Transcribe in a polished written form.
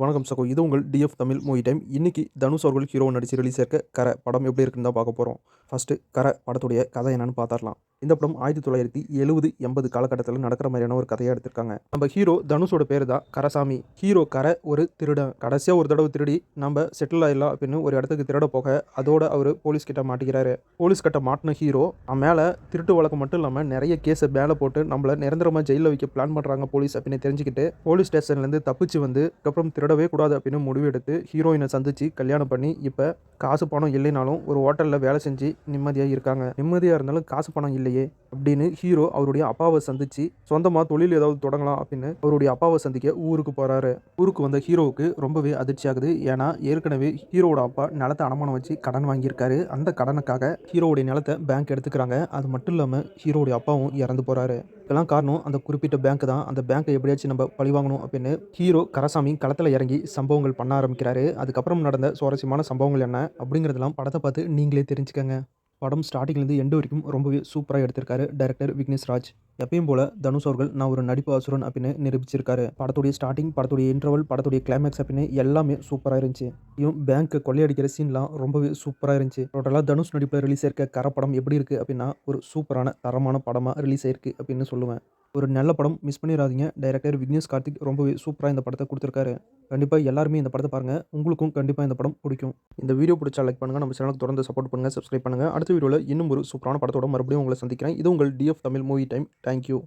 வணக்கம் சகோ. இது உங்கள் டிஎஃப் தமிழ் மூவி டைம். இன்னைக்கு தனுஷ் அவர்கள் ஹீரோவா நடிச்சு ரிலீஸ் ஆயிருக்க கர படம் எப்படி இருக்குன்னு தான் பார்க்க போறோம். ஃபர்ஸ்ட் கர படத்துடைய கதை என்னன்னு பார்த்துரலாம். இந்த படம் 1970, 80 காலகட்டத்தில நடக்கிற மாதிரியான ஒரு கதையா எடுத்திருக்காங்க. நம்ம ஹீரோ தனுஷோட பேரு தான் கரசாமி. ஹீரோ கர ஒரு திருடன். கடைசியா ஒரு தடவை திருடி நம்ம செட்டில் ஆயிடலாம் அப்படின்னு ஒரு இடத்துக்கு திருட போக அதோட அவரு போலீஸ் கிட்ட மாட்டிக்கிறாரு. போலீஸ் கிட்ட மாட்டின ஹீரோ மேல திருட்டு வழக்கு மட்டும் இல்லாம நிறைய கேஸை மேலே போட்டு நம்மள நிரந்தரமா ஜெயிலில் வைக்க பிளான் பண்றாங்க போலீஸ் அப்படின்னு தெரிஞ்சுக்கிட்டு போலீஸ் ஸ்டேஷன்லேருந்து தப்பிச்சு வந்து அதுக்கப்புறம் திருடவே கூடாது அப்படின்னு முடிவு எடுத்து ஹீரோயினை சந்திச்சு கல்யாணம் பண்ணி இப்போ காசு பணம் இல்லைனாலும் ஒரு ஹோட்டலில் வேலை செஞ்சு நிம்மதியாக இருக்காங்க. நிம்மதியாக இருந்தாலும் காசு பணம் இல்லையே அப்படின்னு ஹீரோ அவருடைய அப்பாவை சந்திச்சு சொந்தமாக தொழில் ஏதாவது தொடங்கலாம் அப்படின்னு அவருடைய அப்பாவை சந்திக்க ஊருக்கு போகிறாரு. ஊருக்கு வந்த ஹீரோவுக்கு ரொம்பவே அதிர்ச்சி ஆகுது. ஏன்னா ஏற்கனவே ஹீரோவோட அப்பா நிலத்தை அடமானம் வச்சு கடன் வாங்கியிருக்காரு. அந்த கடனுக்காக ஹீரோவுடைய நிலத்தை பேங்க் எடுத்துக்கிறாங்க. அது மட்டும் இல்லாமல் ஹீரோவுடைய அப்பாவும் இறந்து போகிறாரு. இதெல்லாம் காரணம் அந்த குறிப்பிட்ட பேங்க் தான். அந்த பேங்கை எப்படியாச்சும் நம்ம பழி வாங்கணும் அப்படின்னு ஹீரோ கரசாமி களத்தில் இறங்கி சம்பவங்கள் பண்ண ஆரம்பிக்கிறாரு. அதுக்கப்புறம் நடந்த சுவாரஸ்யமான சம்பவங்கள் என்ன அப்படிங்கிறதெல்லாம் படத்தை பார்த்து நீங்களே தெரிஞ்சுக்கங்க. படம் ஸ்டார்டிங்லேருந்து எண்டு வரைக்கும் ரொம்பவே சூப்பராக எடுத்திருக்காரு டைரக்டர் விக்னேஷ் ராஜ். எப்பயும் போல தனுஷ் அவர்கள் நான் ஒரு நடிப்பு அசுரன் அப்படின்னு நிரூபிச்சிருக்காரு. படத்துடைய ஸ்டார்டிங், படத்துடைய இன்டர்வல், படத்துடைய கிளைமேக்ஸ் அப்படின்னு எல்லாமே சூப்பராக இருந்துச்சு. பேங்க் கொள்ளையடிக்கிற சீன்லாம் ரொம்பவே சூப்பராக இருந்துச்சு. டோட்டலாக தனுஷ் நடிப்பில் ரிலீஸ் ஆயிருக்க கர படம் எப்படி இருக்குது அப்படின்னா ஒரு சூப்பரான தரமான படமாக ரிலீஸ் ஆயிருக்கு அப்படின்னு சொல்லுவேன். ஒரு நல்ல படம், மிஸ் பண்ணிடாதீங்க. டைரக்டர் விக்னேஷ் கார்த்திக் ரொம்பவே சூப்பராக இந்த படத்தை கொடுத்துருக்காரு. கண்டிப்பாக எல்லாருமே இந்த படத்தை பாருங்கள். உங்களுக்கும் கண்டிப்பாக இந்த படம் பிடிக்கும். இந்த வீடியோ பிடிச்சா லைக் பண்ணுங்கள். நம்ம சேனலுக்கு தொடர்ந்து சப்போர்ட் பண்ணுங்கள், சப்ஸ்கிரைப் பண்ணுங்கள். அடுத்த வீடியோவில் இன்னும் ஒரு சூப்பரான படத்தோட மறுபடியும் உங்களை சந்திக்கிறேன். இது உங்கள் DF Tamil movie time. Thank you.